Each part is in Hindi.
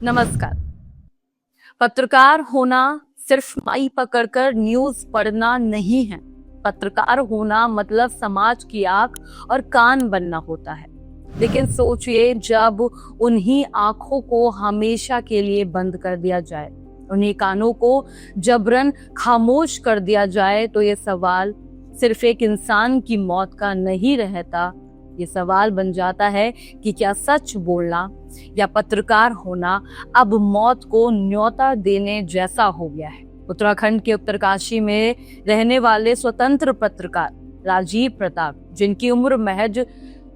नमस्कार। पत्रकार होना सिर्फ माई पकड़कर न्यूज पढ़ना नहीं है। पत्रकार होना मतलब समाज की आंख और कान बनना होता है। लेकिन सोचिए, जब उन्हीं आंखों को हमेशा के लिए बंद कर दिया जाए, उन्हीं कानों को जबरन खामोश कर दिया जाए, तो ये सवाल सिर्फ एक इंसान की मौत का नहीं रहता। ये सवाल बन जाता है कि क्या सच बोलना या पत्रकार होना अब मौत को न्योता देने जैसा हो गया है। उत्तराखंड के उत्तरकाशी में रहने वाले स्वतंत्र पत्रकार राजीव प्रताप, जिनकी उम्र महज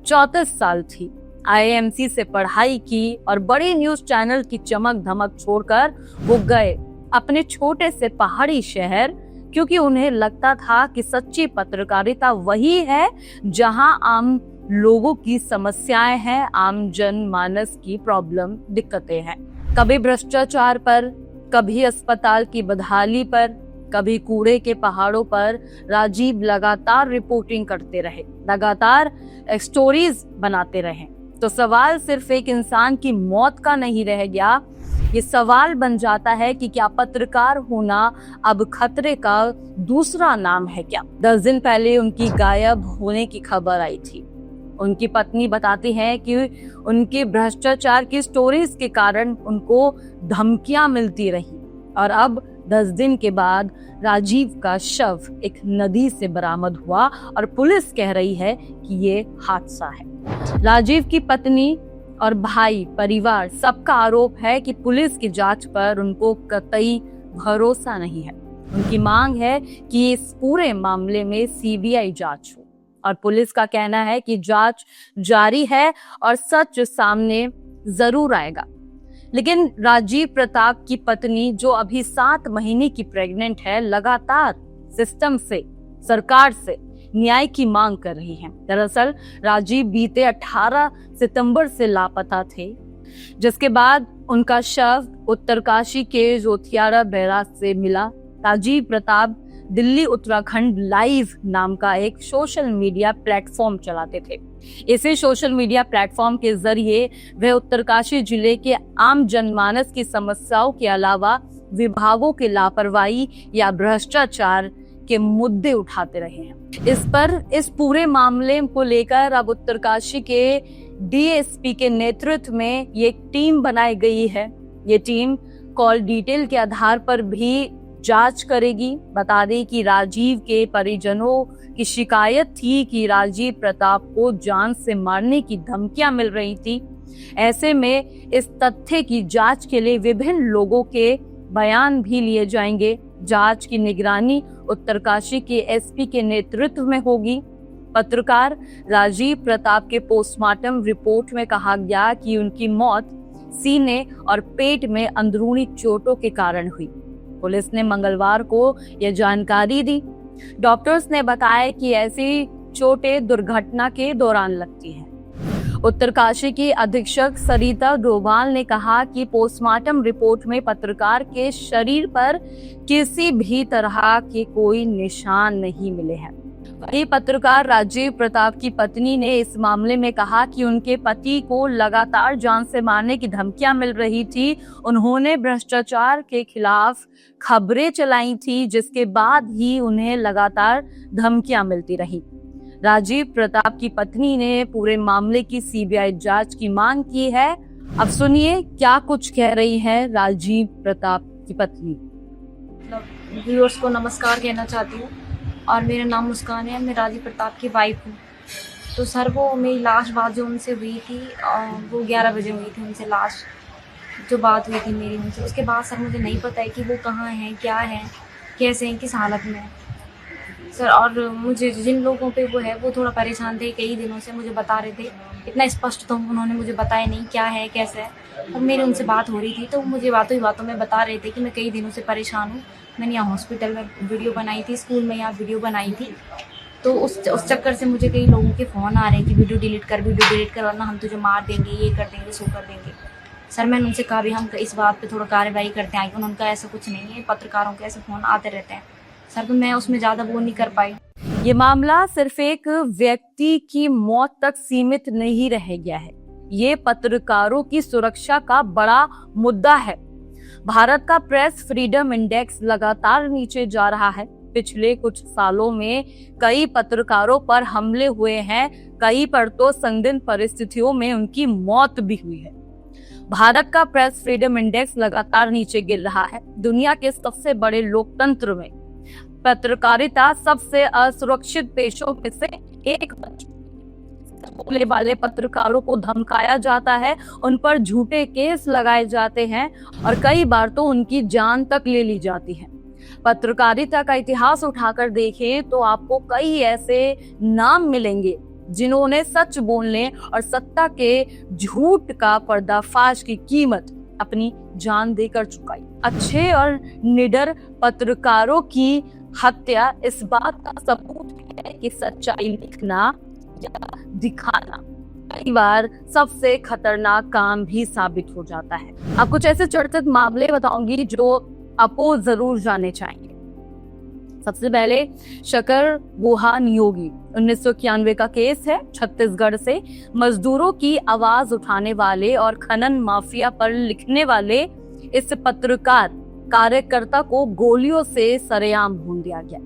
34 साल थी, आईएमसी से पढ़ाई की और बड़े न्यूज चैनल की चमक धमक छोड़कर वो गए अपने छोटे से पहाड़ी शहर, क्योंकि उन्हें लगता था कि सच्ची पत्रकारिता वही है जहां आम लोगों की समस्याएं हैं, आम जनमानस की प्रॉब्लम, दिक्कतें हैं। कभी भ्रष्टाचार पर, कभी अस्पताल की बदहाली पर, कभी कूड़े के पहाड़ों पर राजीव लगातार रिपोर्टिंग करते रहे, लगातार स्टोरीज बनाते रहे। तो सवाल सिर्फ एक इंसान की मौत का नहीं रह गया, ये सवाल बन जाता है कि क्या पत्रकार होना अब खतरे का दूसरा नाम है क्या? 10 दिन पहले उनकी गायब होने की खबर आई थी। उनकी पत्नी बताती हैं कि उनके भ्रष्टाचार की स्टोरीज के कारण उनको धमकियां मिलती रही, और अब 10 दिन के बाद राजीव का शव एक नदी से बरामद हुआ और पुलिस कह रही है कि ये हादसा है। राजीव की पत्नी और भाई, परिवार, सबका आरोप है कि पुलिस की जांच पर उनको कतई भरोसा नहीं है। उनकी मांग है कि इस पूरे मामले में सीबीआई जांच हो, और पुलिस का कहना है कि जांच जारी है और सच सामने जरूर आएगा। लेकिन राजीव प्रताप की पत्नी, जो अभी 7 महीने की प्रेग्नेंट है, लगातार सिस्टम से, सरकार से न्याय की मांग कर रही हैं। दरअसल राजीव बीते 18 सितंबर से लापता थे, जिसके बाद उनका शव उत्तरकाशी के जोथियारा बैराज से मिला। राजीव प्रताप दिल्ली उत्तराखंड लाइव नाम का एक सोशल मीडिया प्लेटफॉर्म चलाते थे। इसी सोशल मीडिया प्लेटफॉर्म के जरिए वह उत्तरकाशी जिले के आम जनमानस की समस्याओं के अलावा विभागों की लापरवाही या भ्रष्टाचार के मुद्दे उठाते रहे हैं। इस पूरे मामले को लेकर अब उत्तरकाशी के डीएसपी के नेतृत्व में ये एक टीम बनाई गई है। ये टीम कॉल डिटेल के आधार पर भी जांच करेगी। बता दें कि राजीव के परिजनों की शिकायत थी कि राजीव प्रताप को जान से मारने की धमकियां मिल रही थी। ऐसे में इस तथ्य की जांच के लिए विभिन्न लोगों के बयान भी लिए जाएंगे। जांच की निगरानी उत्तरकाशी के एसपी के नेतृत्व में होगी। पत्रकार राजीव प्रताप के पोस्टमार्टम रिपोर्ट में कहा गया कि उनकी मौत सीने और पेट में अंदरूनी चोटों के कारण हुई। पुलिस ने मंगलवार को यह जानकारी दी। डॉक्टर्स ने बताया कि ऐसी चोटें दुर्घटना के दौरान लगती हैं। उत्तरकाशी की अधीक्षक सरिता डोभाल ने कहा कि पोस्टमार्टम रिपोर्ट में पत्रकार के शरीर पर किसी भी तरह के कोई निशान नहीं मिले हैं। वहीं पत्रकार राजीव प्रताप की पत्नी ने इस मामले में कहा कि उनके पति को लगातार जान से मारने की धमकियां मिल रही थी। उन्होंने भ्रष्टाचार के खिलाफ खबरें चलाई थी, जिसके बाद ही उन्हें लगातार धमकियां मिलती रही। राजीव प्रताप की पत्नी ने पूरे मामले की सीबीआई जांच की मांग की है। अब सुनिए क्या कुछ कह रही है राजीव प्रताप की पत्नी। व्यूअर्स को नमस्कार कहना चाहती हूँ, और मेरा नाम मुस्कान है। मैं राजीव प्रताप की वाइफ हूँ। तो सर, वो मेरी लास्ट बात जो उनसे हुई थी, वो 11 बजे हुई थी उनसे लास्ट जो बात हुई थी मेरी उनसे। उसके बाद सर मुझे नहीं पता है कि वो कहाँ हैं, क्या हैं, कैसे हैं, किस हालत में हैं सर। और मुझे जिन लोगों पे वो है, वो थोड़ा परेशान थे, कई दिनों से मुझे बता रहे थे। इतना स्पष्ट तो उन्होंने मुझे बताया नहीं क्या है, कैसे है। और मेरी उनसे बात हो रही थी, तो मुझे बातों ही बातों में बता रहे थे कि मैं कई दिनों से परेशान हूँ। मैंने यहाँ हॉस्पिटल में वीडियो बनाई थी, स्कूल में यहाँ वीडियो बनाई थी। तो उस चक्कर से मुझे कई लोगों के फ़ोन आ रहे हैं कि वीडियो डिलीट कर, वरना हम तुझे मार देंगे, ये कर देंगे, सो कर देंगे। सर, मैंने उनसे कहा भी हम इस बात पे थोड़ा कार्रवाई करते हैं। उनका ऐसा कुछ नहीं है, पत्रकारों के ऐसे फ़ोन आते रहते हैं सर, तो मैं उसमें ज़्यादा वो नहीं कर पाई। ये मामला सिर्फ एक व्यक्ति की मौत तक सीमित नहीं रह गया है। ये पत्रकारों की सुरक्षा का बड़ा मुद्दा है। भारत का प्रेस फ्रीडम इंडेक्स लगातार नीचे जा रहा है। पिछले कुछ सालों में कई पत्रकारों पर हमले हुए हैं, कई पर तो संदिग्ध परिस्थितियों में उनकी मौत भी हुई है। भारत का प्रेस फ्रीडम इंडेक्स लगातार नीचे गिर रहा है। दुनिया के सबसे बड़े लोकतंत्र में पत्रकारिता सबसे असुरक्षित पेशों में से एक बन चुकी है। बोलने वाले पत्रकारों को धमकाया जाता है, उन पर झूठे केस लगाए जाते हैं और कई बार तो उनकी जान तक ले ली जाती है। पत्रकारिता का इतिहास उठाकर देखें तो आपको कई ऐसे नाम मिलेंगे जिन्होंने सच बोलने और सत्ता के झूठ का पर्दाफाश की कीमत अपनी जान देकर चुकाई। अच्छे और निडर पत्रकारों की हत्या इस बात का सबूत है कि सच्चाई लिखना या दिखाना कई बार सबसे खतरनाक काम भी साबित हो जाता है। आप कुछ ऐसे चर्चित मामले बताऊंगी जो आपको जरूर जानने चाहिए। सबसे पहले शकर गुहा नियोगी 1991 का केस है। छत्तीसगढ़ से मजदूरों की आवाज उठाने वाले और खनन माफिया पर लिखने वाले इस पत्रकार कार्यकर्ता को गोलियों से सरेआम भून दिया गया।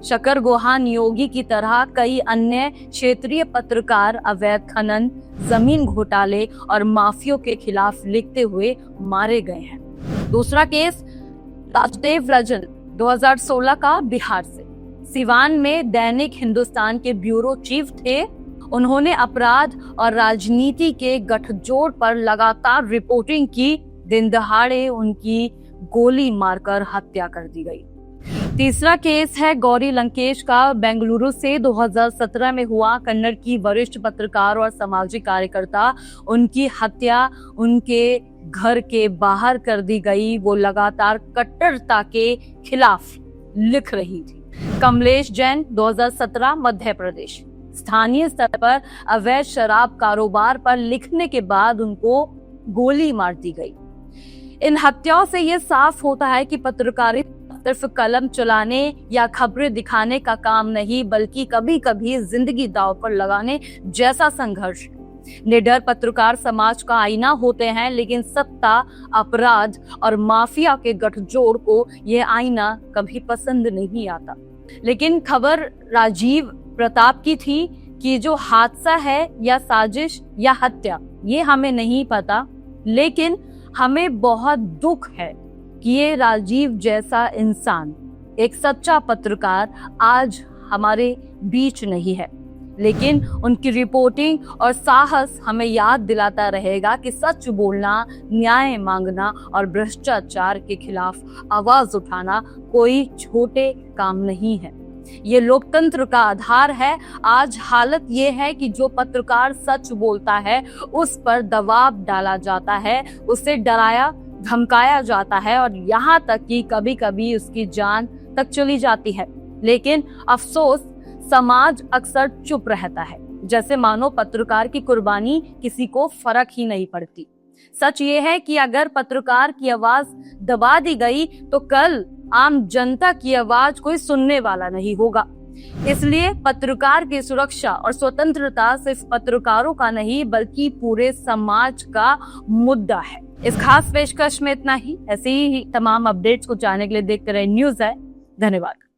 शकर गुहा नियोगी की तरह कई अन्य क्षेत्रीय पत्रकार अवैध खनन, जमीन घोटाले और माफियों के खिलाफ लिखते हुए मारे गए हैं। दूसरा केस राजदेव रजन 2016 का बिहार से। सिवान में दैनिक हिंदुस्तान के ब्यूरो चीफ थे। उन्होंने अपराध और राजनीति के गठजोड़ पर लगातार रिपोर्टिंग की। दिन दहाड़े उनकी गोली मारकर हत्या कर दी गई। तीसरा केस है गौरी लंकेश का। बेंगलुरु से 2017 में हुआ। कन्नड़ की वरिष्ठ पत्रकार और सामाजिक कार्यकर्ता, उनकी हत्या उनके घर के बाहर कर दी गई। वो लगातार कट्टरता के खिलाफ लिख रही थी। कमलेश जैन 2017 मध्य प्रदेश। स्थानीय स्तर पर अवैध शराब कारोबार पर लिखने के बाद उनको गोली मार दी गई। इन हत्याओं से ये साफ होता है कि पत्रकारिता सिर्फ कलम चलाने या खबरें दिखाने का काम नहीं, बल्कि कभी कभी जिंदगी दांव पर लगाने जैसा संघर्ष है। निडर पत्रकार समाज का आईना होते हैं, लेकिन सत्ता, अपराध और माफिया के गठजोड़ को ये आईना कभी पसंद नहीं आता। लेकिन खबर राजीव प्रताप की थी कि जो हादसा है या साजिश या हत्या, ये हमें नहीं पता, लेकिन हमें बहुत दुख है कि ये राजीव जैसा इंसान, एक सच्चा पत्रकार आज हमारे बीच नहीं है। लेकिन उनकी रिपोर्टिंग और साहस हमें याद दिलाता रहेगा कि सच बोलना, न्याय मांगना और भ्रष्टाचार के खिलाफ आवाज उठाना कोई छोटे काम नहीं है। ये लोकतंत्र का आधार है। आज हालत ये है कि जो पत्रकार सच बोलता है उस पर दबाव डाला जाता है, उसे डराया धमकाया जाता है और यहाँ तक कि कभी कभी उसकी जान तक चली जाती है। लेकिन अफसोस, समाज अक्सर चुप रहता है, जैसे मानो पत्रकार की कुर्बानी किसी को फर्क ही नहीं पड़ती। सच ये है कि अगर पत्रकार की आवाज दबा दी गई तो कल आम जनता की आवाज कोई सुनने वाला नहीं होगा। इसलिए पत्रकार की सुरक्षा और स्वतंत्रता सिर्फ पत्रकारों का नहीं, बल्कि पूरे समाज का मुद्दा है। इस खास पेशकश में इतना ही। ऐसे ही तमाम अपडेट्स को जानने के लिए देखते रहे न्यूज़ है। धन्यवाद।